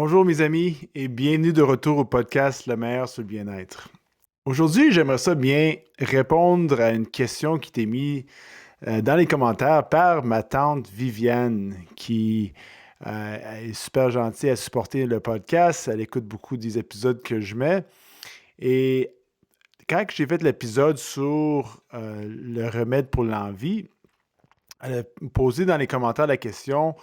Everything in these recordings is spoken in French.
Bonjour mes amis et bienvenue de retour au podcast Le meilleur sur le bien-être. Aujourd'hui, j'aimerais ça bien répondre à une question qui t'est mise dans les commentaires par ma tante Viviane qui est super gentille à supporter le podcast. Elle écoute beaucoup des épisodes que je mets. Et quand j'ai fait l'épisode sur le remède pour l'envie, elle a posé dans les commentaires la question.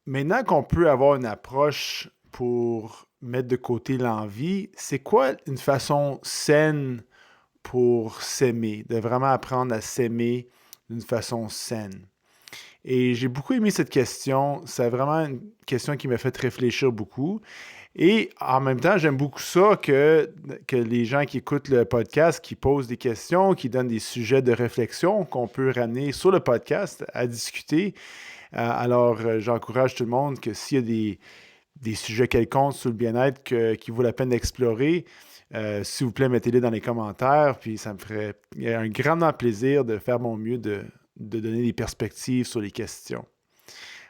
Maintenant qu'on peut avoir une approche pour mettre de côté l'envie, c'est quoi une façon saine pour s'aimer, de vraiment apprendre à s'aimer d'une façon saine? Et j'ai beaucoup aimé cette question. C'est vraiment une question qui m'a fait réfléchir beaucoup. Et en même temps, j'aime beaucoup ça que les gens qui écoutent le podcast, qui posent des questions, qui donnent des sujets de réflexion qu'on peut ramener sur le podcast à discuter. Alors, j'encourage tout le monde que s'il y a des sujets quelconques sur le bien-être qui vaut la peine d'explorer, s'il vous plaît, mettez-les dans les commentaires, puis ça me ferait un grand plaisir de faire mon mieux de donner des perspectives sur les questions.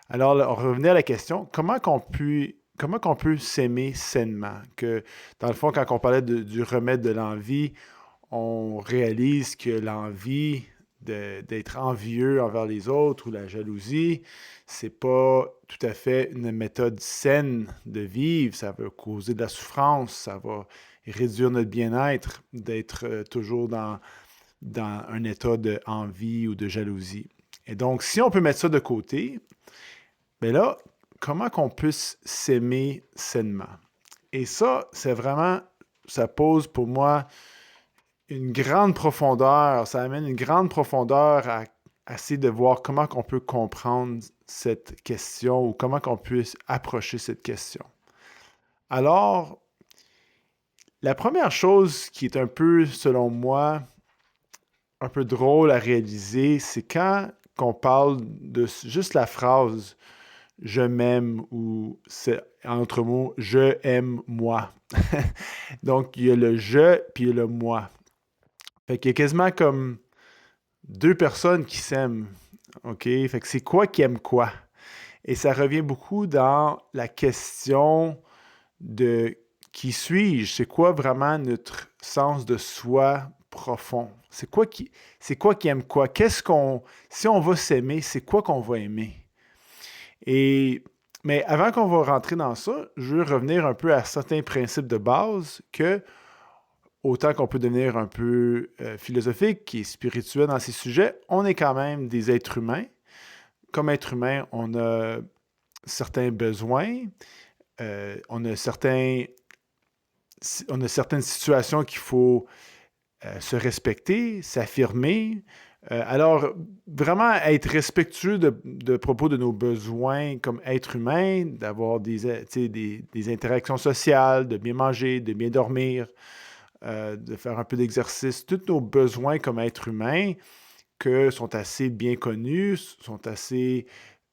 Alors, on revenait à la question, comment qu'on peut s'aimer sainement? Que, dans le fond, quand on parlait du remède de l'envie, on réalise que l'envie d'être envieux envers les autres ou la jalousie, c'est pas tout à fait une méthode saine de vivre. Ça va causer de la souffrance, ça va réduire notre bien-être d'être toujours dans un état d'envie ou de jalousie. Et donc, si on peut mettre ça de côté, bien là, comment qu'on puisse s'aimer sainement? Et ça, c'est vraiment, ça pose pour moi une grande profondeur, ça amène une grande profondeur à essayer de voir comment on peut comprendre cette question ou comment on peut approcher cette question. Alors, la première chose qui est un peu, selon moi, un peu drôle à réaliser, c'est quand on parle de juste la phrase je m'aime ou c'est entre mots je aime moi. Donc, il y a le je puis il y a le moi. Fait qu'il y a quasiment comme deux personnes qui s'aiment. OK? Fait que c'est quoi qui aime quoi? Et ça revient beaucoup dans la question de qui suis-je? C'est quoi vraiment notre sens de soi profond? C'est quoi qui aime quoi? Si on va s'aimer, c'est quoi qu'on va aimer? Mais avant qu'on va rentrer dans ça, je veux revenir un peu à certains principes de base que, autant qu'on peut devenir un peu philosophique et spirituel dans ces sujets, on est quand même des êtres humains. Comme être humain, on a certains besoins, on a certaines situations qu'il faut se respecter, s'affirmer. Alors, vraiment être respectueux de propos de nos besoins comme être humain, d'avoir des interactions sociales, de bien manger, de bien dormir, de faire un peu d'exercice, tous nos besoins comme être humain que sont assez bien connus, sont assez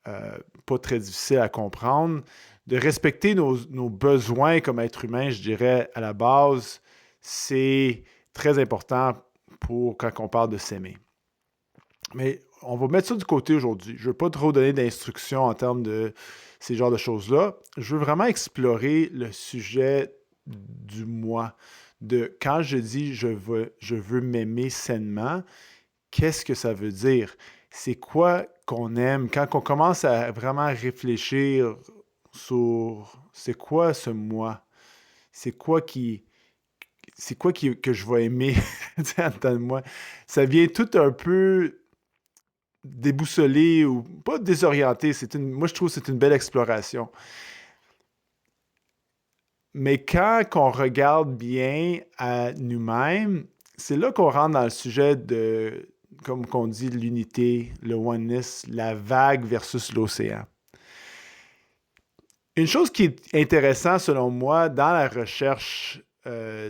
pas très difficiles à comprendre. De respecter nos besoins comme être humain, je dirais, à la base, c'est très important pour quand on parle de s'aimer. Mais on va mettre ça du côté aujourd'hui. Je ne veux pas trop donner d'instructions en termes de ces genres de choses-là. Je veux vraiment explorer le sujet du moi, de quand je dis je veux m'aimer sainement, qu'est-ce que ça veut dire? C'est quoi qu'on aime? Quand on commence à vraiment réfléchir sur c'est quoi ce moi? C'est quoi que je vais aimer en dedans de moi? Ça vient tout un peu déboussolé ou pas désorienté. Moi, je trouve que c'est une belle exploration. Mais quand on regarde bien à nous-mêmes, c'est là qu'on rentre dans le sujet de, comme on dit, l'unité, le oneness, la vague versus l'océan. Une chose qui est intéressante, selon moi, dans la recherche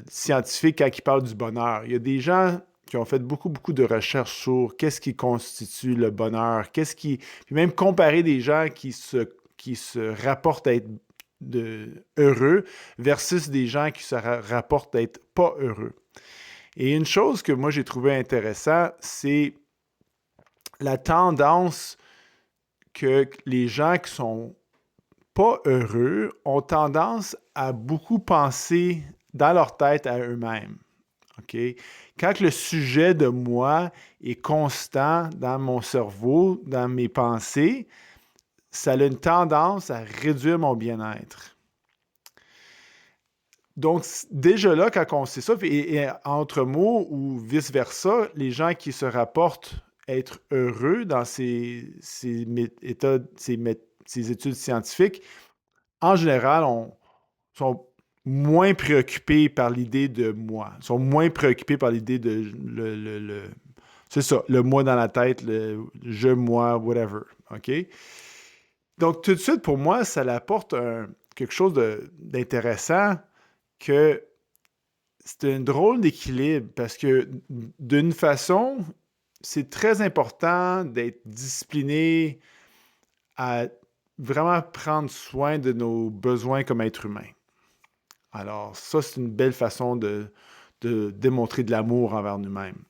scientifique, quand ils parlent du bonheur, il y a des gens qui ont fait beaucoup, beaucoup de recherches sur qu'est-ce qui constitue le bonheur, puis même comparer des gens qui se rapportent à être heureux versus des gens qui se rapportent à être pas heureux. Et une chose que moi j'ai trouvé intéressant, c'est la tendance que les gens qui sont pas heureux ont tendance à beaucoup penser dans leur tête à eux-mêmes. OK? Quand le sujet de moi est constant dans mon cerveau, dans mes pensées, ça a une tendance à réduire mon bien-être. Donc, déjà là, quand on sait ça, et entre mots ou vice-versa, les gens qui se rapportent être heureux dans ces études scientifiques, en général, sont moins préoccupés par l'idée de moi, sont moins préoccupés par l'idée de c'est ça, le moi dans la tête, le je, moi, whatever. OK? Donc, tout de suite, pour moi, ça apporte quelque chose d'intéressant que c'est un drôle d'équilibre parce que d'une façon, c'est très important d'être discipliné à vraiment prendre soin de nos besoins comme être humain. Alors, ça, c'est une belle façon de démontrer de l'amour envers nous-mêmes.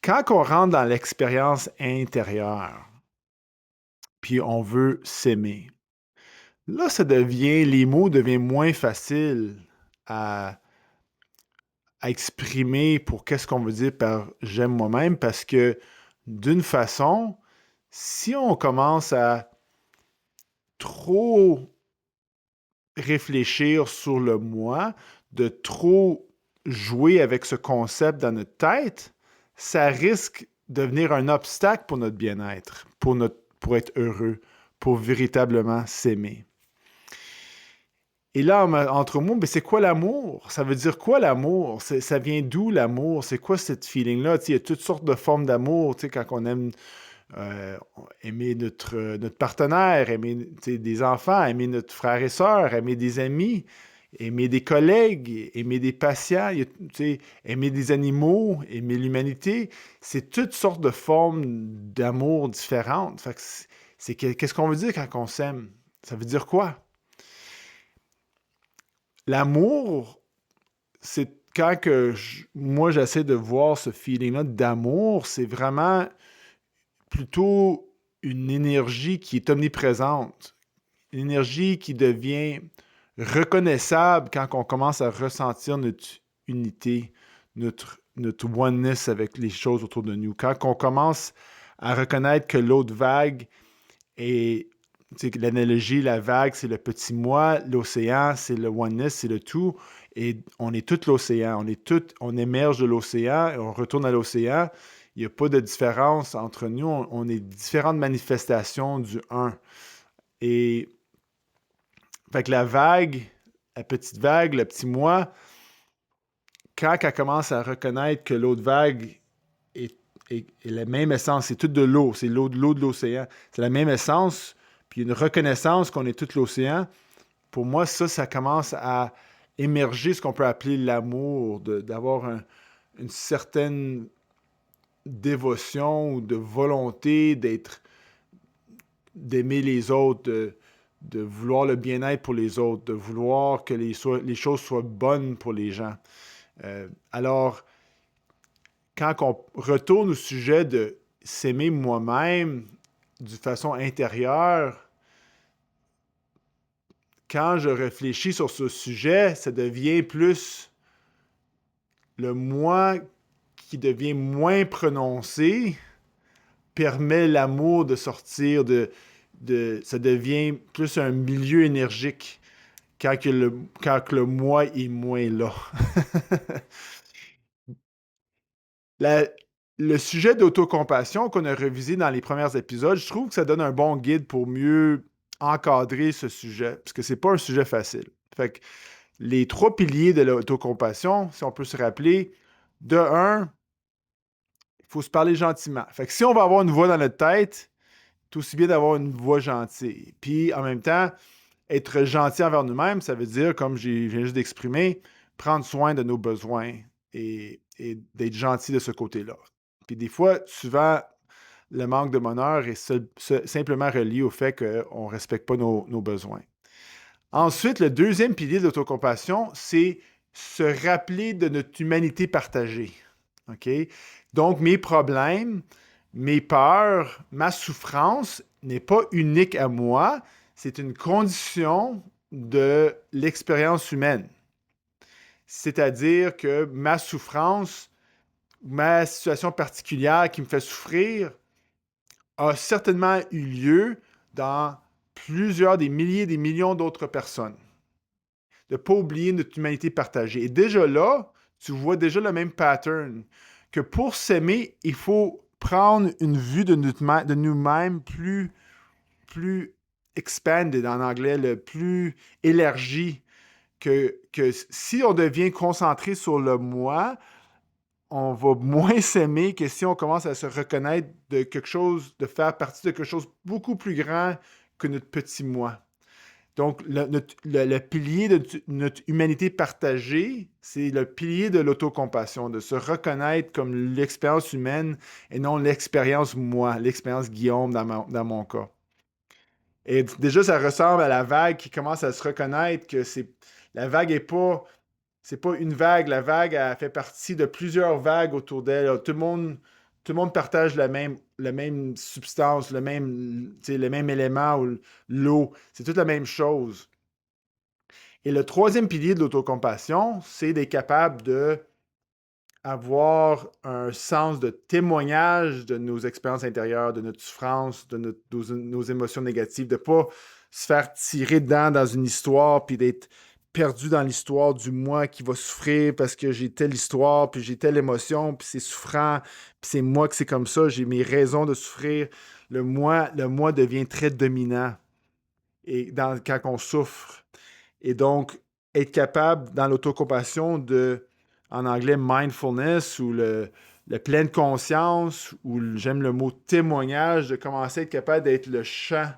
Quand on rentre dans l'expérience intérieure, puis on veut s'aimer, là, les mots deviennent moins faciles à exprimer pour qu'est-ce qu'on veut dire par j'aime moi-même parce que d'une façon, si on commence à trop réfléchir sur le moi, de trop jouer avec ce concept dans notre tête, ça risque de devenir un obstacle pour notre bien-être, pour être heureux, pour véritablement s'aimer. Et là, entre mots, mais c'est quoi l'amour? Ça veut dire quoi l'amour? Ça vient d'où l'amour? C'est quoi cette feeling-là? Il y a toutes sortes de formes d'amour, quand on aime aimer notre partenaire, aimer des enfants, aimer notre frère et sœur, aimer des amis, aimer des collègues, aimer des patients, aimer des animaux, aimer l'humanité. C'est toutes sortes de formes d'amour différentes. Fait que qu'est-ce qu'on veut dire quand on s'aime? Ça veut dire quoi? L'amour, c'est quand moi j'essaie de voir ce feeling-là d'amour, c'est vraiment plutôt une énergie qui est omniprésente, une énergie qui devient reconnaissable quand on commence à ressentir notre unité, notre oneness avec les choses autour de nous. Quand on commence à reconnaître que l'autre vague est, l'analogie, la vague, c'est le petit moi, l'océan, c'est le oneness, c'est le tout, et on est tout l'océan, on émerge de l'océan, et on retourne à l'océan. Il n'y a pas de différence entre nous. On est différentes manifestations du un. Et fait que la vague, la petite vague, le petit moi, quand elle commence à reconnaître que l'autre vague est la même essence, c'est tout de l'eau, c'est l'eau de l'océan, c'est la même essence, puis une reconnaissance qu'on est tout l'océan, pour moi, ça commence à émerger ce qu'on peut appeler l'amour, d'avoir une certaine dévotion ou de volonté d'aimer les autres, de vouloir le bien-être pour les autres, de vouloir que les choses soient bonnes pour les gens. Alors, quand on retourne au sujet de s'aimer moi-même d'une façon intérieure, quand je réfléchis sur ce sujet, ça devient plus le moi qui devient moins prononcé, permet l'amour de sortir ça devient plus un milieu énergique quand le moi est moins là. Le sujet d'autocompassion qu'on a revisé dans les premiers épisodes, je trouve que ça donne un bon guide pour mieux encadrer ce sujet, parce que c'est pas un sujet facile. Fait que les 3 piliers de l'autocompassion, si on peut se rappeler, de un, il faut se parler gentiment. Fait que si on va avoir une voix dans notre tête, c'est aussi bien d'avoir une voix gentille. Puis en même temps, être gentil envers nous-mêmes, ça veut dire, comme je viens juste d'exprimer, prendre soin de nos besoins et d'être gentil de ce côté-là. Puis des fois, souvent, le manque de bonheur est simplement relié au fait qu'on ne respecte pas nos besoins. Ensuite, le deuxième pilier de l'autocompassion, c'est se rappeler de notre humanité partagée. OK? Donc, mes problèmes, mes peurs, ma souffrance n'est pas unique à moi, c'est une condition de l'expérience humaine. C'est-à-dire que ma souffrance, ma situation particulière qui me fait souffrir, a certainement eu lieu dans plusieurs, des milliers, des millions d'autres personnes. De ne pas oublier notre humanité partagée. Et déjà là, tu vois déjà le même pattern, que pour s'aimer, il faut prendre une vue de nous-mêmes plus expanded en anglais, le plus élargi, que si on devient concentré sur le moi, on va moins s'aimer que si on commence à se reconnaître de quelque chose, de faire partie de quelque chose beaucoup plus grand que notre petit moi. Donc, le pilier de notre humanité partagée, c'est le pilier de l'autocompassion, de se reconnaître comme l'expérience humaine et non l'expérience moi, l'expérience Guillaume dans mon cas. Et déjà, ça ressemble à la vague qui commence à se reconnaître que la vague est pas c'est pas une vague. La vague, elle fait partie de plusieurs vagues autour d'elle. Tout le monde partage la même substance, le même élément ou l'eau. C'est toute la même chose. Et le troisième pilier de l'autocompassion, c'est d'être capable de avoir un sens de témoignage de nos expériences intérieures, de notre souffrance, de nos émotions négatives, de ne pas se faire tirer dedans dans une histoire, puis d'être perdu dans l'histoire du moi qui va souffrir parce que j'ai telle histoire, puis j'ai telle émotion, puis c'est souffrant, puis c'est moi que c'est comme ça, j'ai mes raisons de souffrir. Le moi devient très dominant quand on souffre. Et donc, être capable, dans l'autocompassion, en anglais, mindfulness ou le pleine conscience, ou j'aime le mot témoignage, de commencer à être capable d'être le champ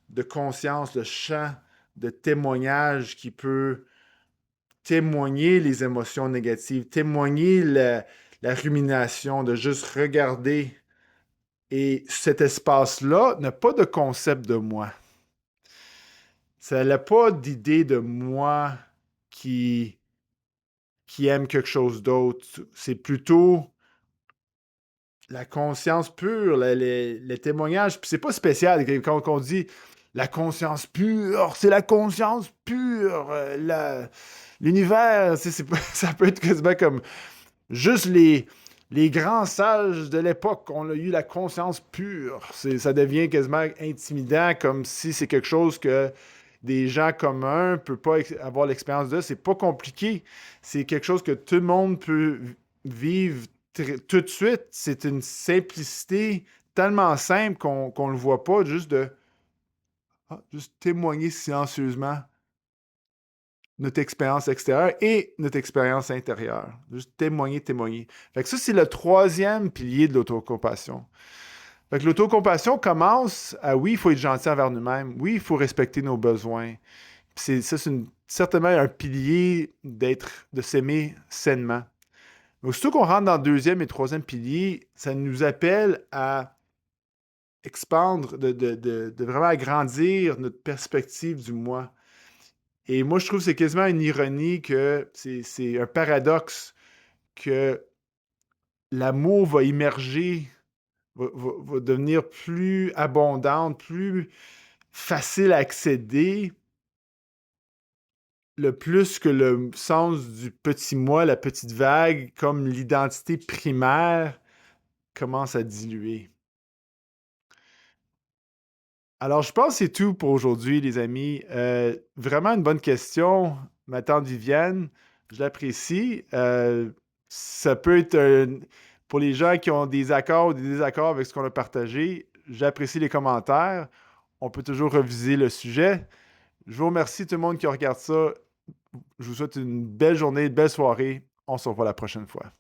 de conscience, le champ de témoignage qui peut témoigner les émotions négatives, témoigner la rumination, de juste regarder. Et cet espace-là n'a pas de concept de moi. Ça n'a pas d'idée de moi qui, qui aime quelque chose d'autre. C'est plutôt la conscience pure, les témoignages. Puis c'est pas spécial quand on dit la conscience pure, c'est la conscience pure. L'univers, ça peut être quasiment comme juste les grands sages de l'époque ont eu la conscience pure. Ça devient quasiment intimidant, comme si c'est quelque chose que des gens communs ne peuvent pas avoir l'expérience de. C'est pas compliqué. C'est quelque chose que tout le monde peut vivre tout de suite. C'est une simplicité tellement simple qu'on ne le voit pas, juste témoigner silencieusement notre expérience extérieure et notre expérience intérieure. Juste témoigner, témoigner. Fait que ça, c'est le troisième pilier de l'autocompassion. Fait que l'autocompassion commence à, oui, il faut être gentil envers nous-mêmes. Oui, il faut respecter nos besoins. C'est certainement un pilier de s'aimer sainement. Mais aussitôt qu'on rentre dans le deuxième et troisième pilier, ça nous appelle à expandre, de vraiment agrandir notre perspective du moi. Et moi, je trouve que c'est quasiment une ironie que c'est un paradoxe que l'amour va émerger, va devenir plus abondante, plus facile à accéder, le plus que le sens du petit moi, la petite vague, comme l'identité primaire, commence à diluer. Alors, je pense que c'est tout pour aujourd'hui, les amis. Vraiment une bonne question, ma tante Viviane. Je l'apprécie. Ça peut être pour les gens qui ont des accords ou des désaccords avec ce qu'on a partagé. J'apprécie les commentaires. On peut toujours reviser le sujet. Je vous remercie tout le monde qui regarde ça. Je vous souhaite une belle journée, une belle soirée. On se revoit la prochaine fois.